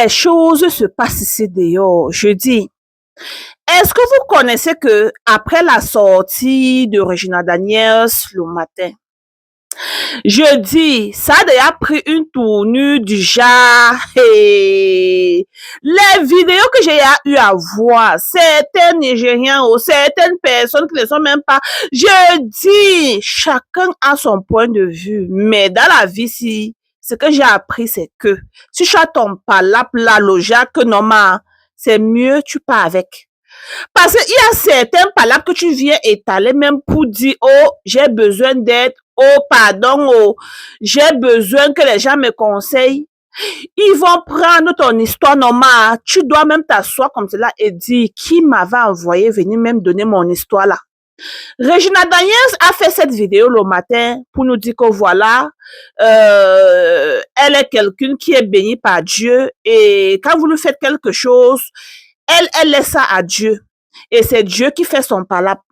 les choses se passent ici dehors, je dis, est-ce que vous connaissez que après la sortie de Regina Daniels le matin, je dis, ça a déjà pris une tournure du genre, les vidéos que j'ai eu à voir, certains Nigériens ou certaines personnes qui ne sont même pas, je dis, chacun a son point de vue, mais dans la vie, si, ce que j'ai appris, c'est que, si tu as ton palabre, la logique, que normalement, c'est mieux, tu pars avec. Parce qu'il y a certains palabres que tu viens étaler même pour dire, oh, j'ai besoin d'aide, oh, pardon, oh, j'ai besoin que les gens me conseillent. Ils vont prendre ton histoire normale. Tu dois même t'asseoir comme cela et dire, qui m'avait envoyé venir même donner mon histoire là. Regina Daniels a fait cette vidéo le matin pour nous dire que voilà, elle est quelqu'un qui est béni par Dieu et quand vous lui faites quelque chose, elle laisse ça à Dieu. Et c'est Dieu qui fait son palabre.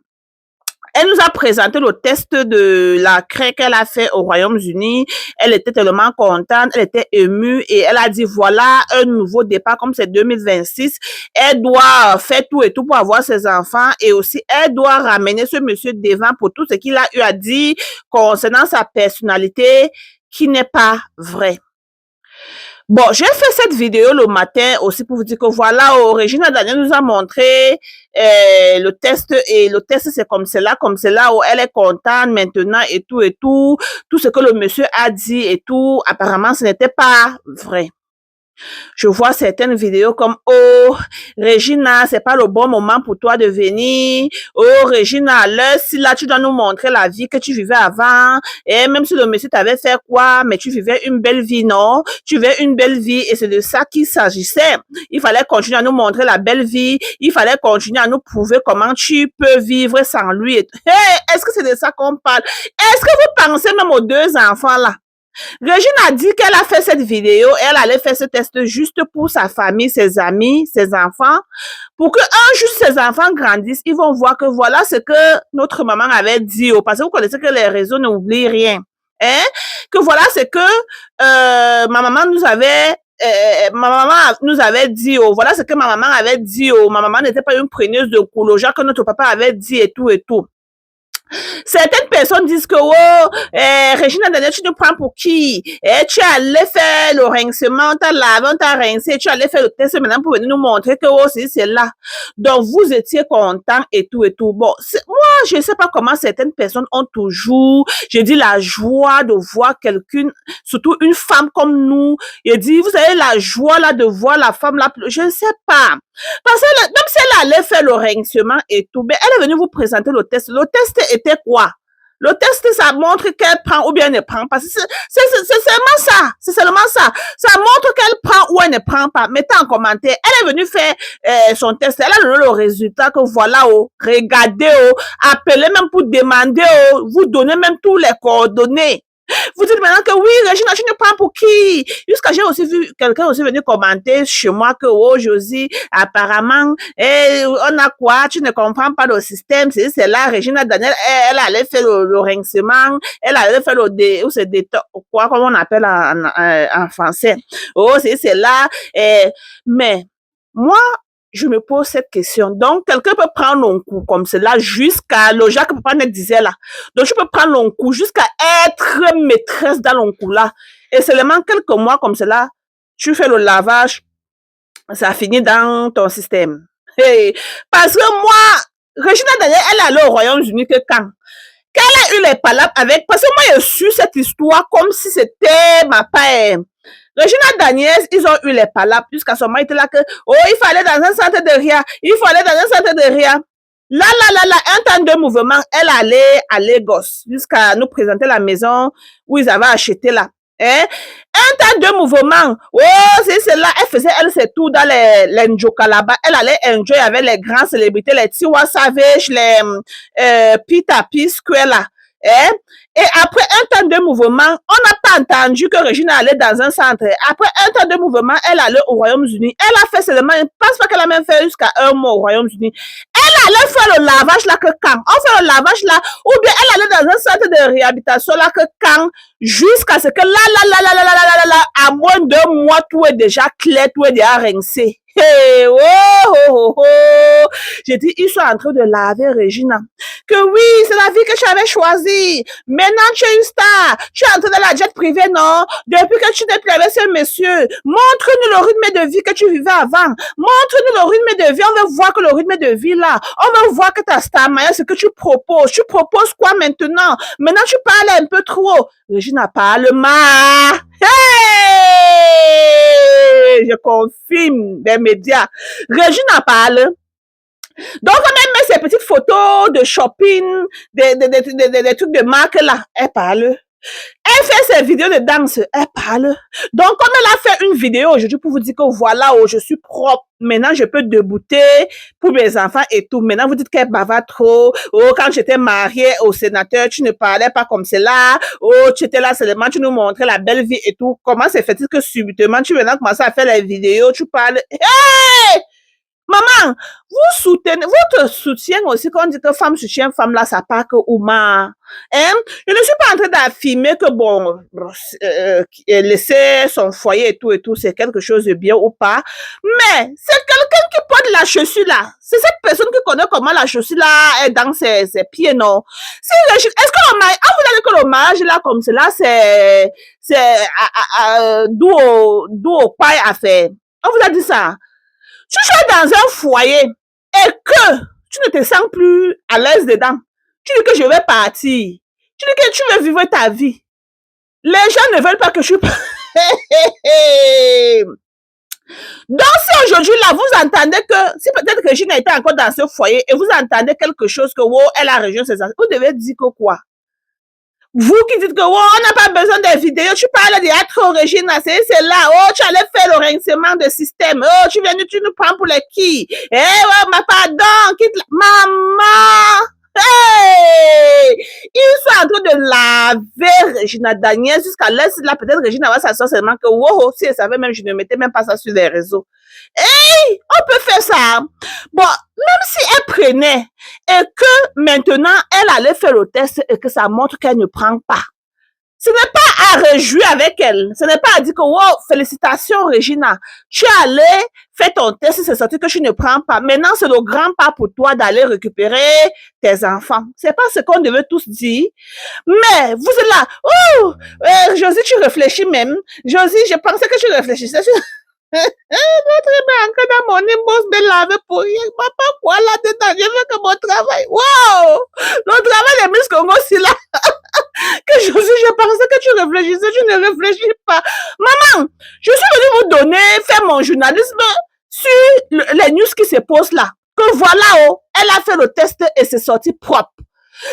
Elle nous a présenté le test de la craie qu'elle a fait au Royaume-Uni. Elle était tellement contente, elle était émue et elle a dit voilà un nouveau départ comme c'est 2026. Elle doit faire tout et tout pour avoir ses enfants et aussi elle doit ramener ce monsieur devant pour tout ce qu'il a eu à dire concernant sa personnalité qui n'est pas vrai. Bon, j'ai fait cette vidéo le matin aussi pour vous dire que voilà, Regina Daniels nous a montré le test et le test c'est comme cela, où elle est contente maintenant et tout ce que le monsieur a dit et tout, apparemment ce n'était pas vrai. Je vois certaines vidéos comme oh Regina, c'est pas le bon moment pour toi de venir. Oh Regina, là si là tu dois nous montrer la vie que tu vivais avant et même si le monsieur t'avait fait quoi, mais tu vivais une belle vie, non? Tu vivais une belle vie et c'est de ça qu'il s'agissait. Il fallait continuer à nous montrer la belle vie, il fallait continuer à nous prouver comment tu peux vivre sans lui. Hey, est-ce que c'est de ça qu'on parle? Est-ce que vous pensez même aux deux enfants là? Regine a dit qu'elle a fait cette vidéo, elle allait faire ce test juste pour sa famille, ses amis, ses enfants, pour que un jour ses enfants grandissent, ils vont voir que voilà ce que notre maman avait dit, parce que vous connaissez que les réseaux n'oublient rien, hein, que voilà ce que ma maman nous avait dit, voilà ce que ma maman avait dit, ma maman n'était pas une preneuse de couleur, genre que notre papa avait dit et tout. Certaines personnes disent que, Regina Daniels, tu te prends pour qui? Tu allais faire le rincement, t'as lavé, t'as rincé, tu allais faire le test maintenant pour venir nous montrer que, c'est là. Donc, vous étiez content et tout. Bon, moi, je sais pas comment certaines personnes ont toujours, je dis, la joie de voir quelqu'un, surtout une femme comme nous. Je dis, vous avez la joie là de voir la femme là, je ne sais pas. Parce que même si elle allait faire le rincement et tout, mais elle est venue vous présenter le test. Le test était quoi? Le test, ça montre qu'elle prend ou bien ne prend pas. C'est seulement ça. C'est seulement ça. Ça montre qu'elle prend ou elle ne prend pas. Mettez en commentaire. Elle est venue faire son test. Elle a donné le résultat que voilà, regardez, appelez même pour demander, vous donnez même tous les coordonnées. Vous dites maintenant que oui, Regina, tu ne prends pour qui? Jusqu'à j'ai aussi vu quelqu'un aussi venu commenter chez moi que, Josie, apparemment, on a quoi? Tu ne comprends pas le système. C'est là, Regina Daniels, elle allait faire le rincement, elle allait faire quoi, comme on appelle en français. C'est là, mais, moi, je me pose cette question. Donc, quelqu'un peut prendre mon coup comme cela jusqu'à le Jacques Papa ne disait là. Donc, je peux prendre mon coup jusqu'à être maîtresse dans mon coup là. Et seulement quelques mois comme cela, tu fais le lavage, ça finit dans ton système. Hey. Parce que moi, Regina Daniels, elle est allée au Royaume-Uni que quand? Qu'elle a eu les palabres avec, parce que moi, j'ai su cette histoire comme si c'était ma père. Regina Daniels, ils ont eu les palabres jusqu'à ce moment, il était là que, il fallait dans un centre de RIA, Là, un temps de mouvement, elle allait à Lagos jusqu'à nous présenter la maison où ils avaient acheté là. Un temps de mouvement, c'est là, elle faisait, ses tours dans les Njoka là-bas, elle allait enjoy avec les grandes célébrités, les Tiwa Savage, les Pita P Square là. Et après un temps de mouvement, on n'a pas entendu que Regina allait dans un centre. Après un temps de mouvement, elle allait au Royaume-Uni. Elle a fait seulement, je ne pense pas qu'elle a même fait jusqu'à un mois au Royaume-Uni. Elle allait faire le lavage là que quand? On fait le lavage là, ou bien elle allait dans un centre de réhabilitation là que quand? Jusqu'à ce que là, à moins d'1 mois, tout est déjà clair, tout est déjà rincé. Hey, oh, oh, oh, oh. J'ai dit, ils sont en train de laver Regina. Que oui, c'est la vie que tu avais choisie. Maintenant, tu es une star. Tu es entrée dans la jet privée, non? Depuis que tu n'es plus avec ce monsieur, montre-nous le rythme de vie que tu vivais avant. Montre-nous le rythme de vie. On veut voir que le rythme de vie là. On veut voir que ta star Maya, ce que tu proposes. Tu proposes quoi maintenant? Maintenant, tu parles un peu trop. Regina parle mal. Hey! Je confirme des médias. Regina parle. Donc, quand elle met ses petites photos de shopping, des trucs de marque là, elle parle. Elle fait ses vidéos de danse, elle parle. Donc, comme elle a fait une vidéo aujourd'hui pour vous dire que voilà, oh, je suis propre, maintenant je peux débouter pour mes enfants et tout. Maintenant, vous dites qu'elle bavarde trop. Oh, quand j'étais mariée au sénateur, tu ne parlais pas comme cela. Oh, tu étais là seulement, tu nous montrais la belle vie et tout. Comment c'est fait-il que subitement, tu maintenant commences à faire les vidéos, tu parles. Hey! Maman, vous soutenez, votre soutien aussi, quand on dit que femme soutient femme, là, ça part que Ouma. Hein? Je ne suis pas en train d'affirmer que, bon, laisser son foyer et tout, c'est quelque chose de bien ou pas. Mais, c'est quelqu'un qui porte la chaussure, là. C'est cette personne qui connaît comment la chaussure, là, est dans ses pieds, non? Est-ce que le mariage, vous avez que le mariage, là, comme cela, c'est, d'où au paille à faire? On vous a dit ça? Tu es dans un foyer et que tu ne te sens plus à l'aise dedans. Tu dis que je vais partir. Tu dis que tu veux vivre ta vie. Les gens ne veulent pas que je... Donc, si aujourd'hui, là, vous entendez que, si peut-être que Regina était encore dans ce foyer et vous entendez quelque chose que, wow, elle a rejoint ses enfants, vous devez dire que quoi? Vous qui dites que, oh, on n'a pas besoin des vidéos, tu parles de trop Regina, c'est là, oh, tu allais faire le rincement de système, oh, tu nous prends pour les qui? Eh, ouais, ma pardon, quitte la... Maman! Hey! Ils sont en train de laver Regina Daniel jusqu'à là, peut-être Regina va s'asseoir seulement que, wow, si elle savait même, je ne mettais même pas ça sur les réseaux. Hey! On peut faire ça. Bon, même si elle prenait et que maintenant, elle allait faire le test et que ça montre qu'elle ne prend pas. Ce n'est pas à réjouir avec elle. Ce n'est pas à dire que, wow, félicitations, Regina. Tu es allée faire ton test, c'est sorti que tu ne prends pas. Maintenant, c'est le grand pas pour toi d'aller récupérer tes enfants. C'est pas ce qu'on devait tous dire. Mais, vous êtes là. Oh, Josie, tu réfléchis même. Josie, je pensais que tu réfléchissais. Notre banque dans mon immense de laver pour rien. Papa, quoi là-dedans? Je veux que mon travail. Wow! Le travail des Miss Congo, c'est là. Que je pensais que tu réfléchissais, tu ne réfléchis pas. Maman, je suis venue vous donner, faire mon journalisme sur les news qui se posent là. Que voilà, oh, elle a fait le test et c'est sorti propre.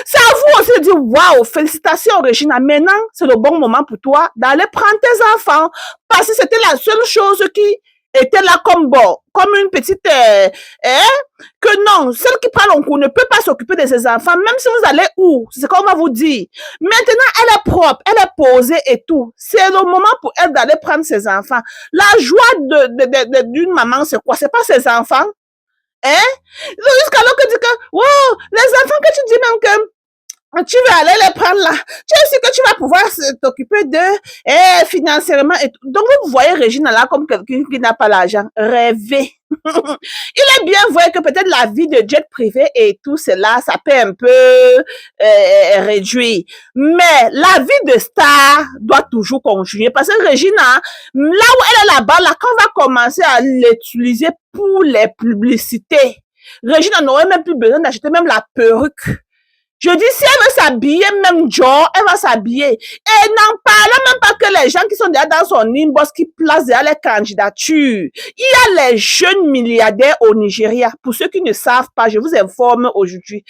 C'est à vous aussi de dire, waouh, félicitations, Regina. Maintenant, c'est le bon moment pour toi d'aller prendre tes enfants. Parce que c'était la seule chose qui était là comme bon, comme une petite, que non, celle qui parle en cours ne peut pas s'occuper de ses enfants, même si vous allez où, c'est ce qu'on va vous dire. Maintenant, elle est propre, elle est posée et tout. C'est le moment pour elle d'aller prendre ses enfants. La joie d'une maman, c'est quoi? C'est pas ses enfants. Hein? Jusqu'à l'heure que tu dis que, wow, les enfants que tu dis même que tu vas aller les prendre là. Tu es sûr que tu vas pouvoir t'occuper d'eux financièrement. Et tout. Donc, vous voyez Regina là comme quelqu'un qui n'a pas l'argent. Rêver. Il est bien vrai que peut-être la vie de jet privé et tout cela, ça peut un peu réduire. Mais la vie de star doit toujours continuer. Parce que Regina, là où elle est là-bas, là, quand on va commencer à l'utiliser pour les publicités, Regina n'aurait même plus besoin d'acheter même la perruque. Je dis, si elle veut s'habiller, même genre, elle va s'habiller. Et n'en parlant même pas que les gens qui sont déjà dans son inbox, qui placent déjà les candidatures. Il y a les jeunes milliardaires au Nigeria. Pour ceux qui ne savent pas, je vous informe aujourd'hui.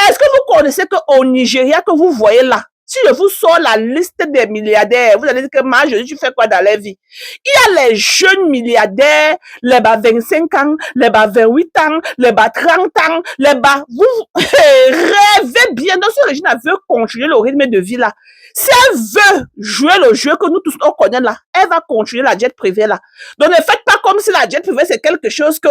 Est-ce que vous connaissez qu'au Nigeria, que vous voyez là, Si je vous sors la liste des milliardaires, vous allez dire que moi, tu fais quoi dans la vie? Il y a les jeunes milliardaires, les bas 25 ans, les bas 28 ans, les bas 30 ans, les bas... Vous rêvez bien. Donc, ce régime veut continuer le rythme de vie là. Si elle veut jouer le jeu que nous tous on connaît là, elle va continuer la jet privée là. Donc, ne faites pas comme si la jet privée c'est quelque chose que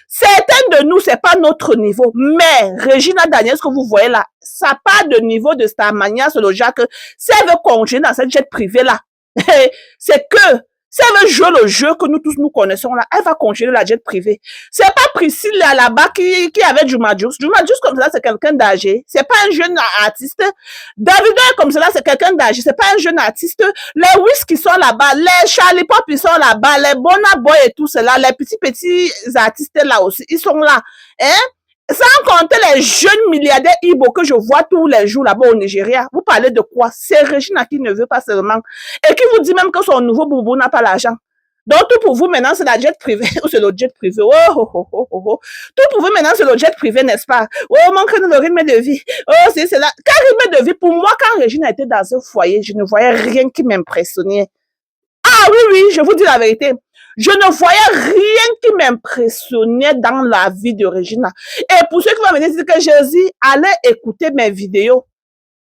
certains de nous, c'est pas notre niveau. Mais Regina Daniels, ce que vous voyez là, ça n'a pas de niveau de Starmania sur le Jacques. Si elle veut continuer dans cette jet privée là, c'est que si elle veut jouer le jeu que nous tous nous connaissons là, elle va continuer la jet privée. C'est pas Priscille là-bas qui avait Juma Jux. Juma Jux comme ça, c'est quelqu'un d'âgé. C'est pas un jeune artiste. Davido comme cela, c'est quelqu'un d'âgé. C'est pas un jeune artiste. Les Wiz qui sont là-bas, les Charlie Pop ils sont là-bas, les Burna Boy et tout cela, les petits artistes là aussi, ils sont là. Hein? Sans compter les jeunes milliardaires Ibo que je vois tous les jours là-bas au Nigeria. Vous parlez de quoi? C'est Regina qui ne veut pas seulement. Et qui vous dit même que son nouveau boubou n'a pas l'argent. Donc tout pour vous maintenant c'est la jet privée ou c'est le jet privé. Tout pour vous maintenant c'est le jet privé, n'est-ce pas? Oh, manque de le rythme de vie. Oh, c'est cela. Quand rythme de vie, pour moi, quand Regina était dans ce foyer, je ne voyais rien qui m'impressionnait. Ah oui, oui, je vous dis la vérité. Je ne voyais rien qui m'impressionnait dans la vie de Regina. Et pour ceux qui vont venir dire que Jésus, allez écouter mes vidéos.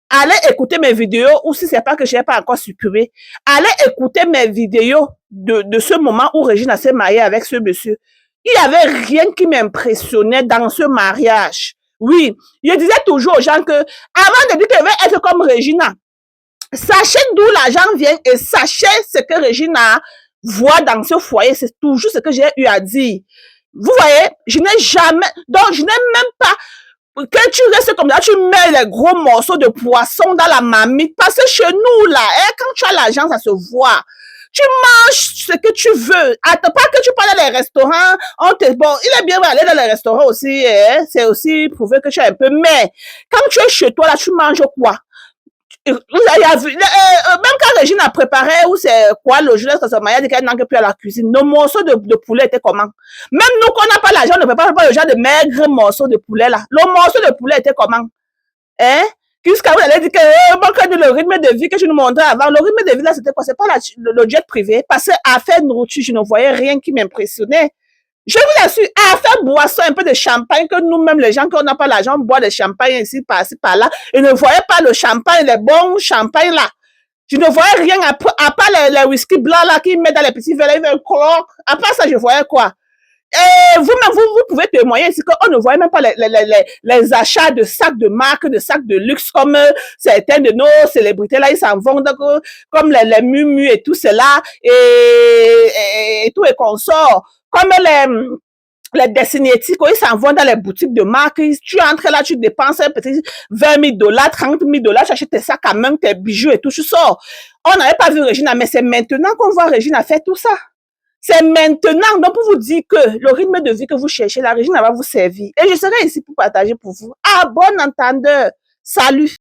Allez écouter mes vidéos, ou si c'est pas que je n'ai pas encore supprimé, allez écouter mes vidéos de ce moment où Regina s'est mariée avec ce monsieur. Il n'y avait rien qui m'impressionnait dans ce mariage. Oui, je disais toujours aux gens que, avant de dire qu'elle veut être comme Regina, sachez d'où l'argent vient et sachez ce que Regina voit dans ce foyer. C'est toujours ce que j'ai eu à dire. Vous voyez, je n'ai jamais, donc je n'ai même pas, que tu restes comme ça, tu mets les gros morceaux de poisson dans la marmite. Parce que chez nous, là, quand tu as l'argent, ça se voit. Tu manges ce que tu veux. Attends pas que tu parles dans les restaurants. Bon, il est bien aller dans les restaurants aussi. C'est aussi prouver que tu es un peu. Mais quand tu es chez toi, là, tu manges quoi? Même quand Régine a préparé, ou c'est quoi, le jeu de Maya dit qu'elle n'a plus à la cuisine, nos morceaux de poulet étaient comment? Même nous, qu'on n'a pas l'argent, on ne prépare pas le genre de maigres morceaux de poulet là. Le morceau de poulet était comment? Hein? Jusqu'à vous allez dire que le rythme de vie que je nous montrais avant, le rythme de vie là, c'était quoi? C'est pas le jet privé. Parce qu'à faire nourriture, je ne voyais rien qui m'impressionnait. Je vous assure, à faire boisson, un peu de champagne, que nous-mêmes, les gens qui n'ont pas l'argent, boivent de champagne ici, par-ci, par-là, et ne voyaient pas le champagne, les bons champagnes là. Je ne voyais rien à part les whisky blancs là, qu'ils mettent dans les petits verres, ils veulent cloque. À part ça, je voyais quoi? Et vous-même, vous pouvez témoigner ici qu'on ne voyait même pas les achats de sacs de marque, de sacs de luxe, comme certains de nos célébrités là, ils s'en vont, donc, comme les Mumu et tout cela, et tout et consorts. Comme les Destinétiques, ils s'en vont dans les boutiques de marque, tu entres là, tu dépenses un petit 20 000 $, 30 000 $, tu achètes tes sacs à main, tes bijoux et tout, tu sors. On n'avait pas vu Regina, mais c'est maintenant qu'on voit Regina faire tout ça. C'est maintenant, donc pour vous dire que le rythme de vie que vous cherchez, la Regina va vous servir. Et je serai ici pour partager pour vous. Ah, bon entendeur. Salut.